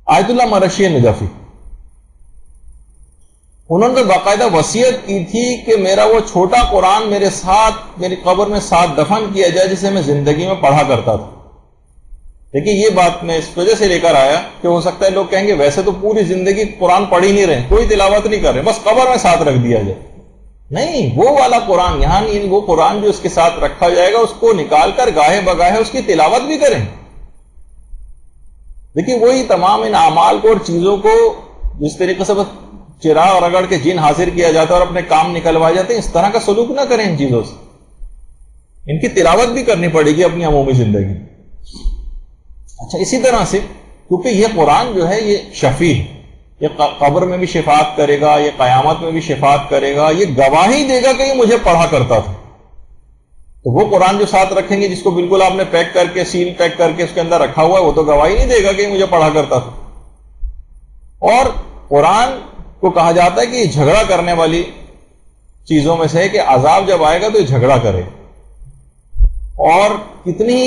آیت اللہ مرشی نجفی، انہوں نے باقاعدہ وصیت کی تھی کہ میرا وہ چھوٹا قرآن میرے ساتھ میری قبر میں ساتھ دفن کیا جائے جسے میں زندگی میں پڑھا کرتا تھا. دیکھیے یہ بات میں اس وجہ سے لے کر آیا کہ ہو سکتا ہے لوگ کہیں گے ویسے تو پوری زندگی قرآن پڑھ ہی نہیں رہے، کوئی تلاوت نہیں کر رہے، بس قبر میں ساتھ رکھ دیا جائے. نہیں، وہ والا قرآن یہاں نہیں، وہ قرآن جو اس کے ساتھ رکھا جائے گا اس کو نکال کر گاہے بگاہے اس کی تلاوت بھی کریں. دیکھیے وہی تمام ان اعمال کو اور چیزوں کو جس طریقے سے بس چرا اور رگڑ کے جن حاضر کیا جاتا ہے اور اپنے کام نکلوائے جاتے ہیں، اس طرح کا سلوک نہ کریں ان چیزوں سے. ان کی تلاوت بھی کرنی پڑے گی اپنی عمومی زندگی. اچھا، اسی طرح سے کیونکہ یہ قرآن جو ہے یہ شفیع ہے، یہ قبر میں بھی شفاعت کرے گا، یہ قیامت میں بھی شفاعت کرے گا، یہ گواہی دے گا کہ یہ مجھے پڑھا کرتا تھا. تو وہ قرآن جو ساتھ رکھیں گے جس کو بالکل آپ نے پیک کر کے سیل پیک کر کے اس کے اندر رکھا ہوا ہے، وہ تو گواہی نہیں دے گا کہ یہ مجھے پڑھا کرتا تھا. اور قرآن کو کہا جاتا ہے کہ یہ جھگڑا کرنے والی چیزوں میں سے ہے کہ عذاب جب آئے گا تو یہ جھگڑا کرے. اور کتنی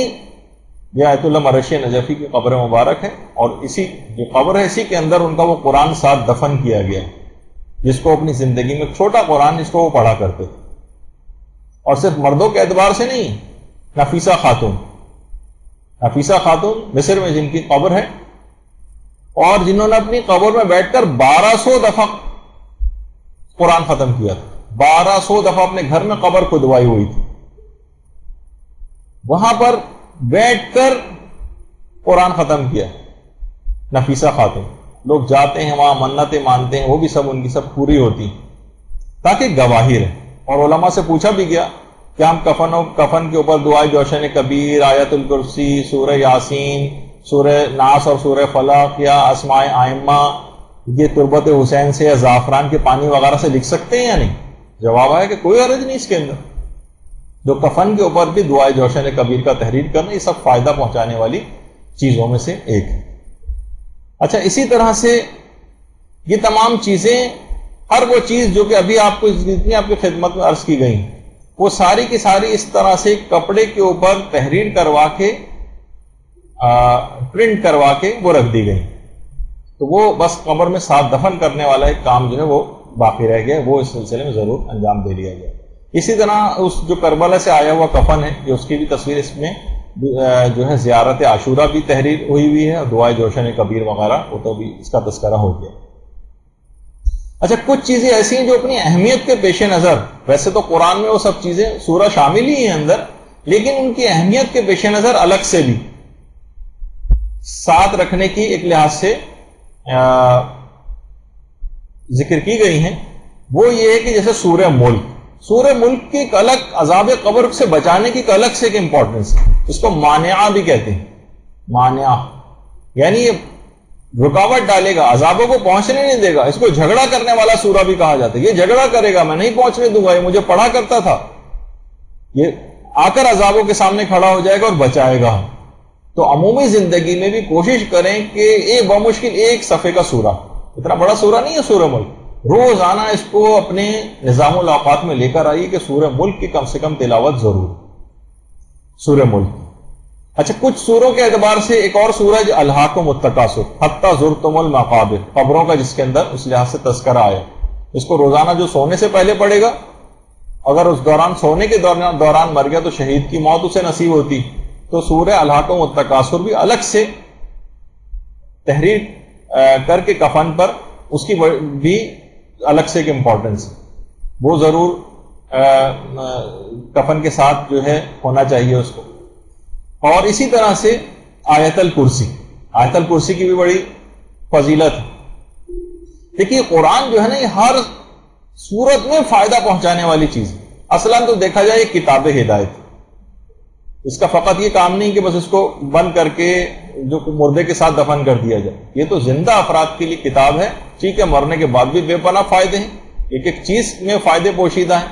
یہ آیت اللہ مرشی نجفی کی قبر مبارک ہے، اور اسی جو قبر ہے اسی کے اندر ان کا وہ قرآن ساتھ دفن کیا گیا جس کو اپنی زندگی میں چھوٹا قرآن جس کو وہ پڑھا کرتے تھے. اور صرف مردوں کے اعتبار سے نہیں، نفیسہ خاتون مصر میں جن کی قبر ہے اور جنہوں نے اپنی قبر میں بیٹھ کر 1200 دفعہ قرآن ختم کیا تھا، 1200 دفعہ اپنے گھر میں قبر کھدوائی ہوئی تھی، وہاں پر بیٹھ کر قرآن ختم کیا. نفیسہ خاتون، لوگ جاتے ہیں وہاں منتیں مانتے ہیں، وہ بھی سب ان کی سب پوری ہوتی تاکہ گواہی رہے. اور علماء سے پوچھا بھی گیا کہ ہم کفن کے اوپر دعائے جوشن کبیر، آیت الکرسی، سورہ یاسین، سورہ ناس اور سورہ فلق یا اسماء ائمہ یہ تربت حسین سے یا زعفران کے پانی وغیرہ سے لکھ سکتے ہیں یا نہیں؟ جواب آیا کہ کوئی حرج نہیں اس کے اندر. جو کفن کے اوپر بھی دعائے جوشن کبیر کا تحریر کرنا، یہ سب فائدہ پہنچانے والی چیزوں میں سے ایک ہے. اچھا، اسی طرح سے یہ تمام چیزیں، ہر وہ چیز جو کہ ابھی آپ کو جتنی آپ کی خدمت میں عرض کی گئی وہ ساری کی ساری اس طرح سے کپڑے کے اوپر تحریر کروا کے پرنٹ کروا کے وہ رکھ دی گئی. تو وہ بس قبر میں ساتھ دفن کرنے والا ایک کام جو ہے وہ باقی رہ گیا، وہ اس سلسلے میں ضرور انجام دے لیا گیا. اسی طرح اس جو کربلا سے آیا ہوا کفن ہے، یہ اس کی بھی تصویر اس میں جو ہے زیارت عاشورہ بھی تحریر ہوئی ہے، اور دعائے جوشن کبیر وغیرہ وہ تو بھی اس کا تذکرہ ہو گیا. اچھا، کچھ چیزیں ایسی ہیں جو اپنی اہمیت کے پیش نظر، ویسے تو قرآن میں وہ سب چیزیں سورہ شامل ہی ہیں اندر، لیکن ان کی اہمیت کے پیش نظر الگ سے بھی ساتھ رکھنے کی ایک لحاظ سے ذکر کی گئی ہیں. وہ یہ ہے کہ جیسے سورہ ملک کی ایک الگ عذاب قبر سے بچانے کی ایک الگ سے ایک امپورٹنس ہے. اس کو مانعہ بھی کہتے ہیں. مانعہ یعنی یہ رکاوٹ ڈالے گا، عذابوں کو پہنچنے نہیں دے گا. اس کو جھگڑا کرنے والا سورہ بھی کہا جاتا ہے. یہ جھگڑا کرے گا، میں نہیں پہنچنے دوں گا، یہ مجھے پڑھا کرتا تھا، یہ آ کر عذابوں کے سامنے کھڑا ہو جائے گا اور بچائے گا. تو عمومی زندگی میں بھی کوشش کریں کہ ایک بمشکل ایک صفحے کا سورہ، اتنا بڑا سورہ نہیں ہے سورہ ملک، روزانہ اس کو اپنے نظام الاوقات میں لے کر آئیے کہ سورہ ملک کی کم سے کم تلاوت ضرور. سورہ ملک. اچھا، کچھ سوروں کے اعتبار سے ایک اور سورہ جو الہاکم التکاثر حتی زرتم المقابر، قبروں کا جس کے اندر اس لحاظ سے تذکرہ آیا. اس کو روزانہ جو سونے سے پہلے پڑھے گا، اگر اس دوران سونے کے دوران مر گیا تو شہید کی موت اسے نصیب ہوتی. تو سورہ الہاکم التکاثر بھی الگ سے تحریر کر کے کفن پر اس کی بھی الگ سے ایک امپورٹنس ہے، وہ ضرور کفن کے ساتھ جو ہے ہونا چاہیے اس کو. اور اسی طرح سے آیت الکرسی کی بھی بڑی فضیلت ہے. دیکھیے قرآن جو ہے نا یہ ہر صورت میں فائدہ پہنچانے والی چیز ہے. اصلاً تو دیکھا جائے یہ کتاب ہدایت، اس کا فقط یہ کام نہیں کہ بس اس کو بند کر کے جو مردے کے ساتھ دفن کر دیا جائے. یہ تو زندہ افراد کے لیے کتاب ہے. ٹھیک ہے، مرنے کے بعد بھی بے پناہ فائدے ہیں، ایک ایک چیز میں فائدے پوشیدہ ہیں،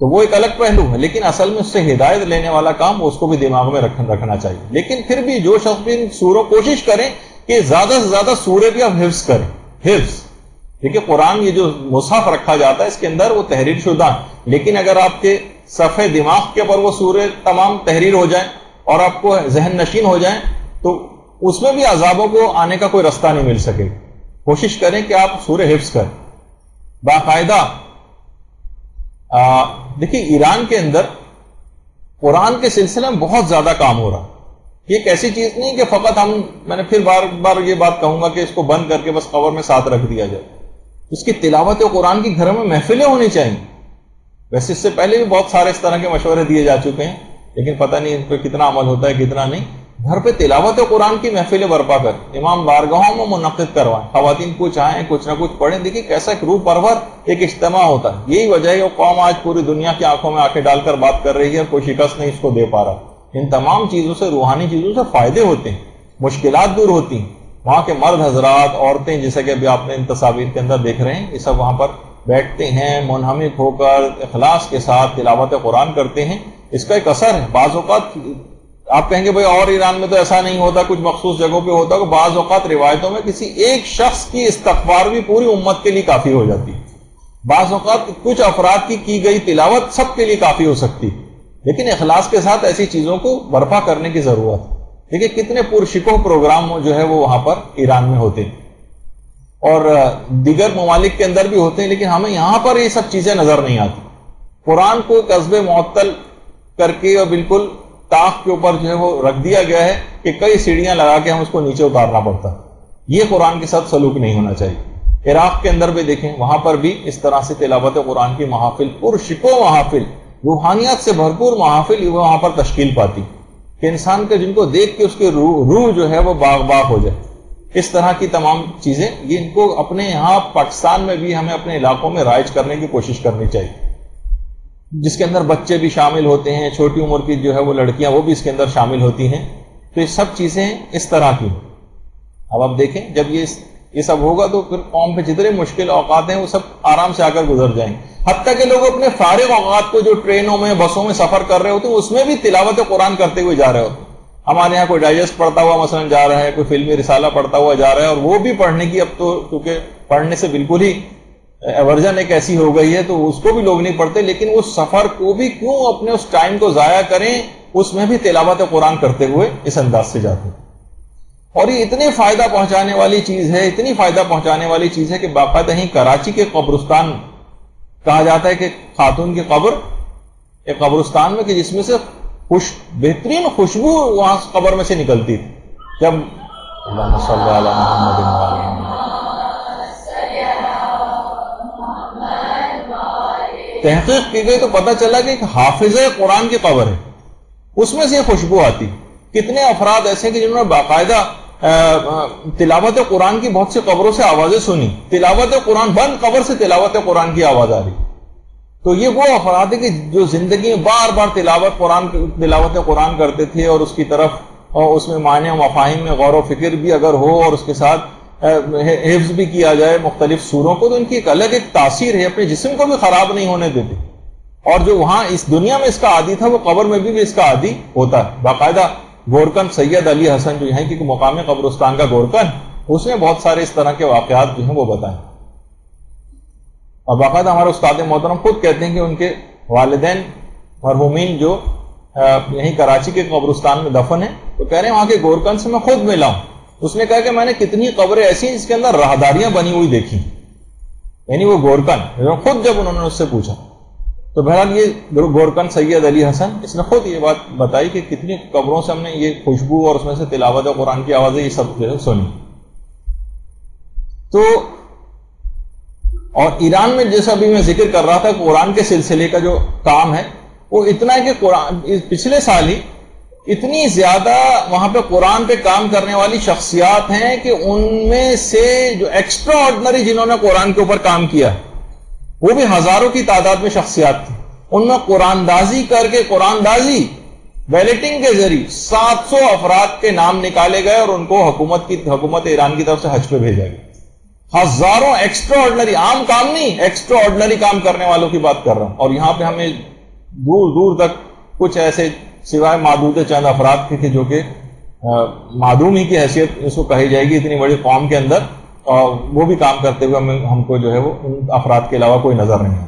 تو وہ ایک الگ پہلو ہے. لیکن اصل میں اس سے ہدایت لینے والا کام اس کو بھی دماغ میں رکھنا چاہیے. لیکن پھر بھی جو شخص بھی ان سوروں کوشش کریں کہ زیادہ سے زیادہ سورے بھی آپ حفظ کریں. حفظ، دیکھیے قرآن یہ جو مصحف رکھا جاتا ہے اس کے اندر وہ تحریر شدہ، لیکن اگر آپ کے صفحے دماغ کے اوپر وہ سورے تمام تحریر ہو جائیں اور آپ کو ذہن نشین ہو جائیں تو اس میں بھی عذابوں کو آنے کا کوئی راستہ نہیں مل سکے. کوشش کریں کہ آپ سورہ حفظ کریں باقاعدہ. دیکھیے ایران کے اندر قرآن کے سلسلے میں بہت زیادہ کام ہو رہا. یہ ایک ایسی چیز نہیں کہ فقط میں نے پھر بار بار یہ بات کہوں گا کہ اس کو بند کر کے بس قبر میں ساتھ رکھ دیا جائے. اس کی تلاوت قرآن کی گھروں میں محفلیں ہونی چاہیے. ویسے اس سے پہلے بھی بہت سارے اس طرح کے مشورے دیے جا چکے ہیں, لیکن پتہ نہیں ان پہ کتنا عمل ہوتا ہے کتنا نہیں. گھر پہ تلاوت قرآن کی محفلیں برپا کر امام بارگاہوں میں منعقد کروائیں, خواتین کچھ آئیں کچھ نہ کچھ پڑھیں. دیکھیے کیسا ایک روح پرور ایک اجتماع ہوتا ہے. یہی وجہ ہے وہ قوم آج پوری دنیا کی آنکھوں میں آنکھیں ڈال کر بات کر رہی ہے, کوئی شکست نہیں اس کو دے پا رہا. ان تمام چیزوں سے, روحانی چیزوں سے فائدے ہوتے ہیں, مشکلات دور ہوتی ہیں. وہاں کے مرد حضرات, عورتیں, جیسے کہ ابھی آپ نے ان تصاویر کے اندر دیکھ رہے ہیں, یہ سب وہاں پر بیٹھتے ہیں منہمک ہو کر اخلاص کے ساتھ تلاوت قرآن کرتے ہیں. اس کا ایک اثر ہے. بعض اوقات آپ کہیں گے بھائی اور ایران میں تو ایسا نہیں ہوتا, کچھ مخصوص جگہوں پہ ہوتا, کہ بعض اوقات روایتوں میں کسی ایک شخص کی استغفار بھی پوری امت کے لیے کافی ہو جاتی ہے. بعض اوقات کچھ افراد کی گئی تلاوت سب کے لیے کافی ہو سکتی, لیکن اخلاص کے ساتھ ایسی چیزوں کو برپا کرنے کی ضرورت ہے. دیکھیں کتنے پرشکوہ پروگرام جو ہے وہ وہاں پر ایران میں ہوتے ہیں, اور دیگر ممالک کے اندر بھی ہوتے ہیں, لیکن ہمیں یہاں پر یہ سب چیزیں نظر نہیں آتی. قرآن کو قصب معطل کر کے اور بالکل طاق کے اوپر جو ہے وہ رکھ دیا گیا ہے کہ کئی سیڑھیاں لگا کے ہم اس کو نیچے اتارنا پڑتا ہے. یہ قرآن کے ساتھ سلوک نہیں ہونا چاہیے. عراق کے اندر بھی دیکھیں, وہاں پر بھی اس طرح سے تلاوت قرآن کی محافل, پرشکوہ محافل, روحانیت سے بھرپور محافل وہاں پر تشکیل پاتی کہ انسان کے جن کو دیکھ کے اس کی روح جو ہے وہ باغ باغ ہو جائے. اس طرح کی تمام چیزیں یہ ان کو اپنے یہاں پاکستان میں بھی ہمیں اپنے علاقوں میں رائج کرنے کی کوشش کرنی چاہیے, جس کے اندر بچے بھی شامل ہوتے ہیں, چھوٹی عمر کی جو ہے وہ لڑکیاں وہ بھی اس کے اندر شامل ہوتی ہیں. تو یہ سب چیزیں اس طرح کی. اب آپ دیکھیں جب یہ سب ہوگا تو پھر قوم پہ جتنے مشکل اوقات ہیں وہ سب آرام سے آ کر گزر جائیں گے. حتیٰ کہ لوگ اپنے فارغ اوقات کو جو ٹرینوں میں بسوں میں سفر کر رہے ہوتے ہیں اس میں بھی تلاوت قرآن کرتے ہوئے جا رہے ہوتے ہیں. ہمارے یہاں کوئی ڈائجسٹ پڑھتا ہوا مثلا جا رہا ہے, کوئی فلمی رسالہ پڑھتا ہوا جا رہا ہے, اور وہ بھی پڑھنے کی اب تو کیونکہ پڑھنے سے بالکل ہی ایورجن ایک ایسی ہو گئی ہے تو اس کو بھی لوگ نہیں پڑھتے, لیکن اس سفر کو بھی کیوں اپنے اس ٹائم کو ضائع کریں, اس میں بھی تلاوت قرآن کرتے ہوئے اس انداز سے جاتے ہیں. اور یہ اتنی فائدہ پہنچانے والی چیز ہے, اتنی فائدہ پہنچانے والی چیز ہے کہ باقاعدہ ہی کراچی کے قبرستان کہا جاتا ہے کہ خاتون کی قبر ایک قبرستان میں کہ جس میں سے بہترین خوشبو وہاں قبر میں سے نکلتی تھی. جب اللہم صلی علی محمد تحقیق کی گئی تو پتہ چلا کہ ایک حافظ قرآن کی قبر ہے, اس میں سے یہ خوشبو آتی. کتنے افراد ایسے کہ جنہوں نے باقاعدہ تلاوت قرآن کی بہت سی قبروں سے آوازیں سنی, تلاوت قرآن بند قبر سے تلاوت قرآن کی آواز آ رہی. تو یہ وہ افراد ہیں کہ جو زندگی میں بار بار تلاوت قرآن کرتے تھے, اور اس کی طرف اور اس میں معنی و مفاہیم میں غور و فکر بھی اگر ہو اور اس کے ساتھ حفظ بھی کیا جائے مختلف سوروں کو, تو ان کی ایک الگ ایک تاثیر ہے, اپنے جسم کو بھی خراب نہیں ہونے دیتے. اور جو وہاں اس دنیا میں اس کا عادی تھا وہ قبر میں بھی اس کا عادی ہوتا ہے. باقاعدہ گورکن سید علی حسن جو یہاں کی مقامی قبرستان کا گورکن, اس نے بہت سارے اس طرح کے واقعات جو ہیں وہ بتائے. اور باقاعدہ ہمارے استاد محترم خود کہتے ہیں کہ ان کے والدین مرحومین جو یہیں کراچی کے قبرستان میں دفن ہیں, تو کہہ رہے ہیں وہاں کے گورکن سے میں خود ملا ہوں. اس نے کہا کہ میں نے کتنی قبریں ایسی ہیں جس کے اندر راہداریاں بنی ہوئی دیکھی, یعنی وہ گورکن خود جب انہوں نے اس سے پوچھا. تو بہرحال یہ گورکن سید علی حسن اس نے خود یہ بات بتائی کہ کتنی قبروں سے ہم نے یہ خوشبو اور اس میں سے تلاوت قرآن کی آوازیں یہ سب جو ہے سنی. تو اور ایران میں جیسا بھی میں ذکر کر رہا تھا, قرآن کے سلسلے کا جو کام ہے وہ اتنا ہے کہ قرآن پچھلے سال ہی اتنی زیادہ وہاں پہ قرآن پہ کام کرنے والی شخصیات ہیں کہ ان میں سے جو ایکسٹرا آرڈنری جنہوں نے قرآن کے اوپر کام کیا وہ بھی ہزاروں کی تعداد میں شخصیات تھی. ان میں قرآن دازی کر کے, قرآن دازی بیلٹنگ کے ذریعے 700 افراد کے نام نکالے گئے اور ان کو حکومت ایران کی طرف سے حج پہ بھیجا گیا. ہزاروں ایکسٹرا آرڈنری, عام کام نہیں, ایکسٹرا آرڈنری کام کرنے والوں کی بات کر رہا ہوں. اور یہاں پہ ہمیں دور دور تک کچھ ایسے سوائے معدود چند افراد کے جو کہ معدوم ہی کی حیثیت اس کو کہی جائے گی اتنی بڑی قوم کے اندر, اور وہ بھی کام کرتے ہوئے ہم کو جو ہے وہ ان افراد کے علاوہ کوئی نظر نہیں ہے.